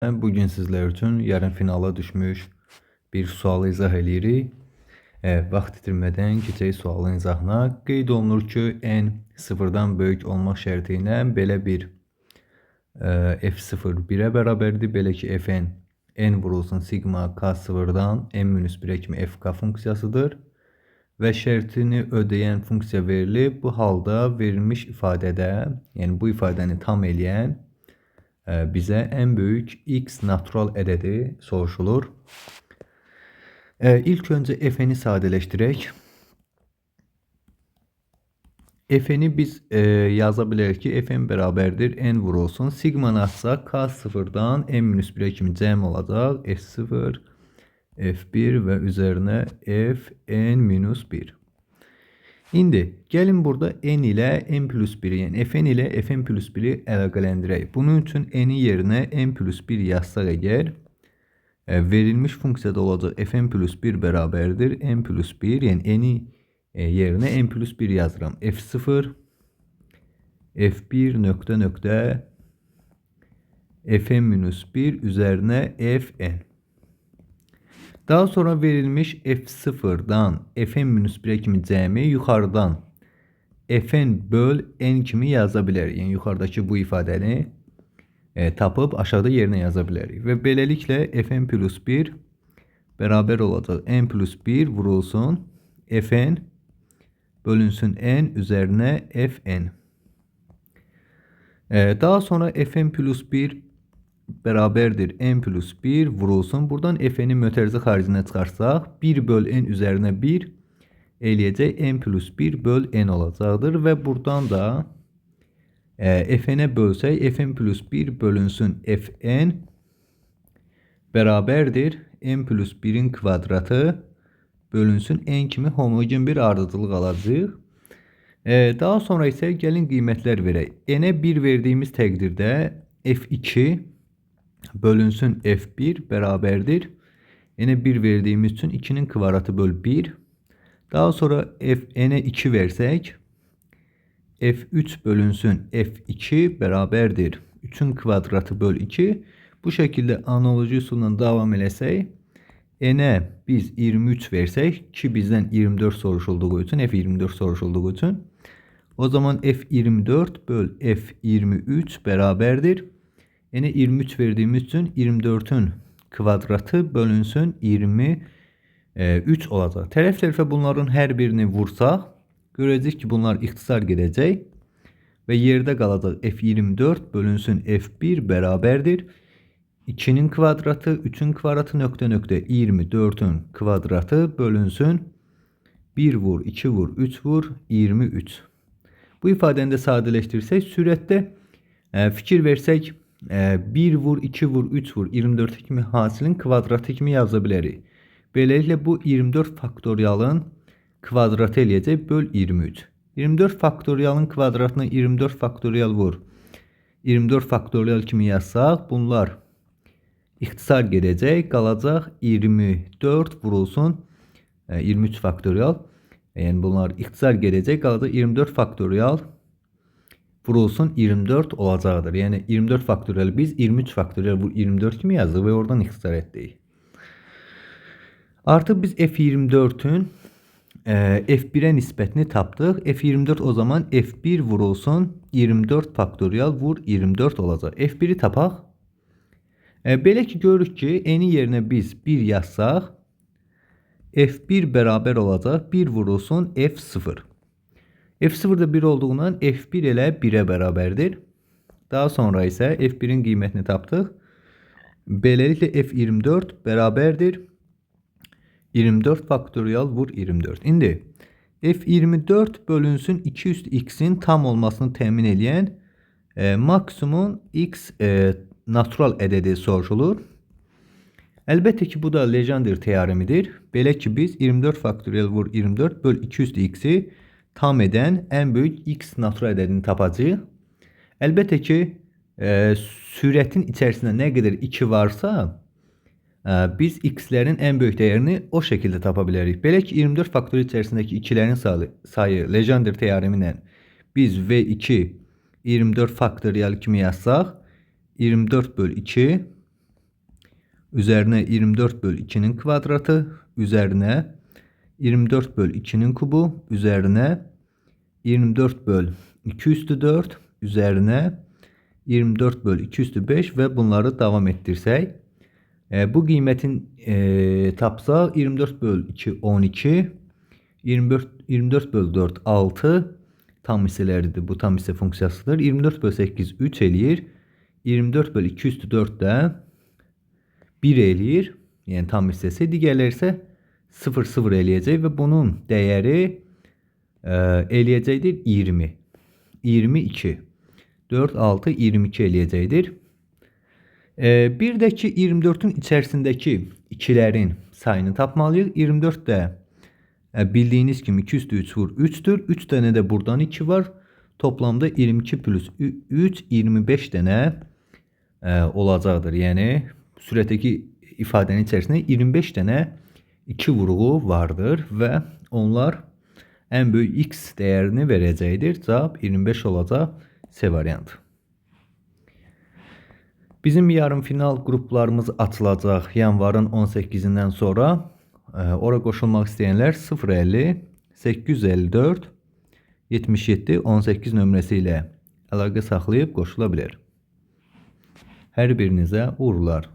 Bugün sizler üçün yarım finala düşmüş bir sualı izah edirik. Vaxt itirmədən keçək sualın izahına. Qeyd olunur ki, n sıfırdan böyük olmaq şərti ilə belə bir f0 1-ə bərabərdir. Belə ki, fn n vurulsun sigma k sıfırdan n-1-ə kimi fk funksiyasıdır. Və şərtini ödəyən funksiya verilib. Bu halda verilmiş ifadədə, yəni bu ifadəni tam eləyən bizə en büyük x natural ədədi soruşulur. İlk önce fn'i sadələşdirək. Fn'i biz yaza bilərik ki, fn bərabərdir n vurulsun. Sigmanı açsaq k sıfırdan n-1'ə kimi cəm olacaq. f0, f1 və üzərinə fn-1. İndi gəlin burada n ilə n plus 1'i, yəni fn ilə fn plus 1'i əlaqələndirək. Bunun üçün n yerinə n plus 1 yazsaq əgər, verilmiş funksiyada olacaq fn plus 1 bərabərdir n plus 1, yəni n yerinə n plus 1 yazıram. f0 f1 nöqtə nöqtə fn minus 1 üzərinə fn. Daha sonra verilmiş f0'dan fn-1'ə kimi cəmi yuxarıdan fn böl n kimi yaza bilərik. Yəni yuxarıdakı bu ifadəni tapıb aşağıda yerinə yaza bilərik. Və beləliklə fn plus 1 bərabər olacaq n plus 1 vurulsun fn bölünsün n üzərinə fn. Daha sonra fn plus 1 bərabərdir n plus 1 vurulsun. Buradan fn'i mötərizə xaricinə çıxarsaq 1 böl n üzərinə 1 eləyəcək n plus 1 böl n olacaqdır. Və buradan da fn'ə bölsək fn plus 1 bölünsün fn bərabərdir n plus 1'in kvadratı bölünsün n kimi homogen bir ardıcılıq alacaq. Daha sonra isə gəlin qiymətlər verək. N'ə 1 verdiyimiz təqdirdə f2 bölünsün f1 bərabərdir. N'ə 1 verdiğimiz için 2'nin kvadratı böl 1. Daha sonra n'ə 2 versək f3 bölünsün f2 bərabərdir 3'ün kvadratı böl 2. Bu şekilde analoji üsulla devam eləsək n'ə biz 23 versək ki bizden 24 soruşulduğu için f24 soruşulduğu için o zaman f24 böl f23 bərabərdir. N'e 23 verdiğimiz için 24'ün kvadratı bölünsün 23 olacaq. Tərəf-tərəfə bunların hər birini vursaq, görəcək ki, bunlar ixtisar gedəcək və yerdə qalacaq f24 bölünsün f1 bərabərdir 2'nin kvadratı, 3'ün kvadratı nöqtə nöqtə 24'ün kvadratı bölünsün 1 vur, 2 vur, 3 vur, 23. Bu ifadəni də sadələşdirsək, sürətdə fikir versək 1 vur, 2 vur, 3 vur, 24 kimi hasilin kvadratı kimi yaza bilərik. Beləliklə bu 24 faktorialın kvadratı eləyəcək böl 23. 24 faktorialın kvadratını 24 faktorial vur. 24 faktorial kimi yazsaq bunlar ixtisar gedəcək, qalacaq 24 vurulsun 23 faktorial. Yəni bunlar ixtisar gedəcək, qalacaq 24 faktorial vurulsun 24 olacaqdır. Yəni 24 faktorial biz 23 faktorial vur 24 kimi yazdıq və oradan ixtisar etdik. Artıq biz f24'ün f1'ə nisbətini tapdıq. f24 o zaman f1 vurulsun 24 faktorial vur 24 olacaq. f1'i tapaq. Belə ki görürük ki n yerinə biz 1 yazsaq f1 bərabər olacaq 1 vurulsun f0. f0 da 1 olduğundan f1 elə 1'ə bərabərdir. Daha sonra isə f1'in qiymətini tapdıq. Beləliklə f24 bərabərdir 24 faktorial vur 24. İndi f24 bölünsün 2 üstü x'in tam olmasını təmin edən maksimum x natural ədədi soruşulur. Əlbəttə ki bu da Legendre teoremidir. Belə ki biz 24 faktorial vur 24 böl 2 üstü x'i tam edən en büyük x natural ədədini tapacağıq. Əlbəttə ki sürətin içərisində nə qədər 2 varsa biz x'lərin en büyük dəyərini o şəkildə tapa bilərik. Belə ki 24 faktorial içərisindəki 2'lərin sayı Legendre teoremi ilə biz v2 24 faktorial kimi yazsaq 24 böl 2 üzerine 24 bölü 2'nin kvadratı, üzerine 24 bölü 2'nin kubu, üzerine 24 bölü 2 üstü 4, üzerine 24 bölü 2 üstü 5 ve bunları devam ettirsək, bu qiymətin tapsaq 24 bölü 2 12, 24 bölü 4 6 tam hissələridir. Bu tam hissə funksiyasıdır. 24 bölü 8 3 eləyir. 24 bölü 2 üstü 4 də 1 eləyir. Yəni tam hissəsi. Digərləri isə 0 0 eləyəcək və bunun dəyəri eləyəcəkdir 20. 22. 4 6 22 eləyəcəkdir. Bir də ki 24'ün içərisindəki ikilərin sayını tapmalıyıq. 24 də bildiğiniz kimi 2 üstü 3 vur 3'tür. 3 tane de buradan 2 var. Toplamda 22 plus 3 25 tane olacaqdır. Yəni sürətdəki ifadənin içərisində 25 tane 2 vurğu vardır və onlar en büyük x değerini verəcəkdir. Cavab 25 olacaq. C variantı. Bizim yarım final gruplarımız açılacaq yanvarın 18'inden sonra. Ora qoşulmaq istəyənlər 050 854 77 18 nömrəsi ilə əlaqə saxlayıb qoşula bilər. Hər birinizə uğurlar.